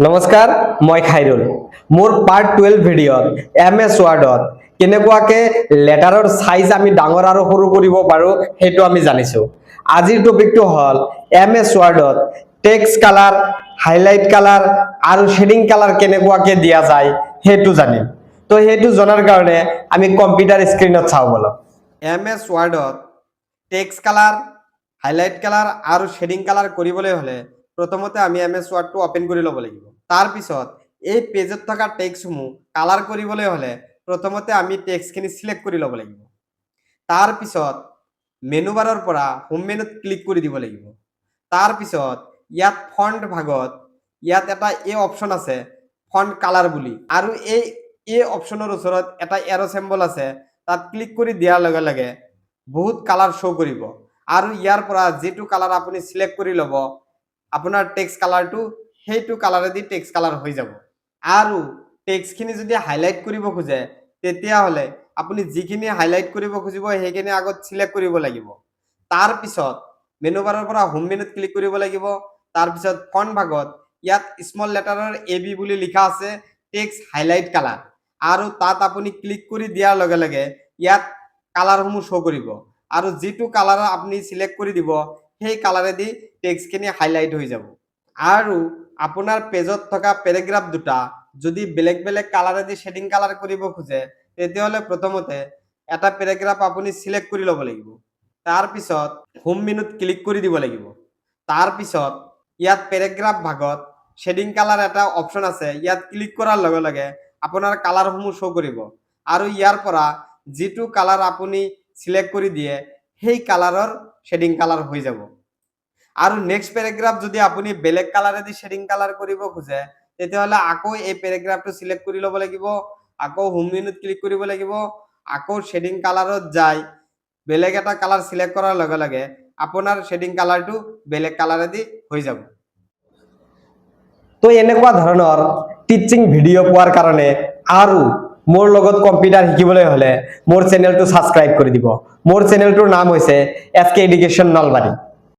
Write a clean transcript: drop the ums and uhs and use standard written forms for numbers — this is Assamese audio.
নমস্কাৰ মই খাইৰুল মোৰ পাৰ্ট 12 ভিডিঅ'ত এমএছ ৱৰ্ডত কেনেকুৱাকে লেটাৰৰ সাইজ আমি ডাঙৰ আৰু সৰু কৰিব পাৰো হেতু আমি জানিছো। আজিৰ টপিকটো হল এমএছ ৱৰ্ডত টেক্সট কালাৰ, হাইলাইট কালাৰ আৰু শেডিং কালাৰ কেনেকুৱাকে দিয়া যায় হেতু জানিম। তো হেতু জনাৰ কাৰণে আমি কম্পিউটাৰ স্ক্ৰিনত চাও বলো। এমএছ ৱৰ্ডত টেক্সট কালাৰ, হাইলাইট কালাৰ আৰু শেডিং কালাৰ কৰিবলৈ হলে প্ৰথমতে আমি এমএছ ৱৰ্ডটো ওপেন কৰি ল'ব লাগিব। তাৰ পিছত এই পেজত থকা টেক্সটসমূহ কালাৰ কৰিবলৈ হলে প্ৰথমতে আমি টেক্সটখিনি সিলেক্ট কৰি ল'ব লাগিব। তাৰ পিছত মেনু বাৰৰ পৰা হোম মেনুত ক্লিক কৰি দিব লাগিব। তাৰ পিছত ইয়াত ফন্ট ভাগত ইয়াত এটা এ অপচন আছে ফন্ট কালাৰ বুলি, আৰু এই অপচনৰ ওচৰত এটা এৰো সিম্বল আছে, তাত ক্লিক কৰি দিয়াৰ লগে লগে বহুত কালাৰ শো কৰিব, আৰু ইয়াৰ পৰা যেটো কালাৰ আপুনি সিলেক্ট কৰি ল'ব আপোনাৰ টেক্সট কালাৰটো সেইটো কালাৰেদি টেক্সট কালাৰ হৈ যাব। আৰু টেক্সটখিনি যদি হাইলাইট কৰিব খোজে তেতিয়া হলে আপুনি যিখিনি হাইলাইট কৰিব খুজিব সেইখিনি আগত সিলেক্ট কৰিব লাগিব। তাৰ পিছত মেনু বাৰৰ পৰা হোম মেনুত ক্লিক কৰিব লাগিব। তাৰ পিছত ফন্ট ভাগত ইয়াত স্মল লেটাৰৰ এবি বুলি লিখা আছে টেক্সট হাইলাইট কালাৰ, আৰু তাত আপুনি ক্লিক কৰি দিয়াৰ লগে লগে ইয়াত কালাৰসমূহ শো কৰিব, আৰু যেটো কালাৰ আপুনি সিলেক্ট কৰি দিব সেই কালাৰেদি টেক্সটখিনি হাইলাইট হৈ যাব। আৰু আপোনাৰ পেজত থকা পেৰাগ্ৰাফ দুটা যদি বেলেগ বেলেগ কালাৰেদি শেডিং কালাৰ কৰিব খোজে তেতিয়াহলে প্ৰথমতে এটা পেৰাগ্ৰাফ আপুনি সিলেক্ট কৰি ল'ব লাগিব। তাৰ পিছত হোম মেনুত ক্লিক কৰি দিব লাগিব। তাৰ পিছত ইয়াত পেৰাগ্ৰাফ ভাগত শেডিং কালাৰ এটা অপচন আছে, ইয়াত ক্লিক কৰাৰ লগে লগে আপোনাৰ কালাৰসমূহ শো কৰিব, আৰু ইয়াৰ পৰা যেটো কালাৰ আপুনি সিলেক্ট কৰি দিয়ে সেই কালাৰৰ শেডিং কালাৰ হৈ যাব। আৰু নেক্সট পেৰাগ্ৰাফ যদি আপুনি বেলেগ কালাৰেদি শেডিং কালাৰ কৰিব খোজে তেতিয়াহলে আকৌ এই পেৰাগ্ৰাফটো সিলেক্ট কৰি ল'ব লাগিব, আকৌ হোম মেনুত ক্লিক কৰিব লাগিব, আকৌ শেডিং কালাৰত যাই বেলেগ এটা কালাৰ সিলেক্ট কৰাৰ লগে লগে আপোনাৰ শেডিং কালাৰটো বেলেগ কালাৰেদি হৈ যাব। তো এনেকুৱা ধৰণৰ টিচিং ভিডিঅ' পোৱাৰ কাৰণে আৰু মোৰ লগত কম্পিউটাৰ শিকিবলৈ হলে মোৰ চেনেলটো সাবস্ক্ৰাইব কৰি দিব। মোৰ চেনেলটোৰ নাম হৈছে এছকে এডুকেশ্যন নলবাৰী।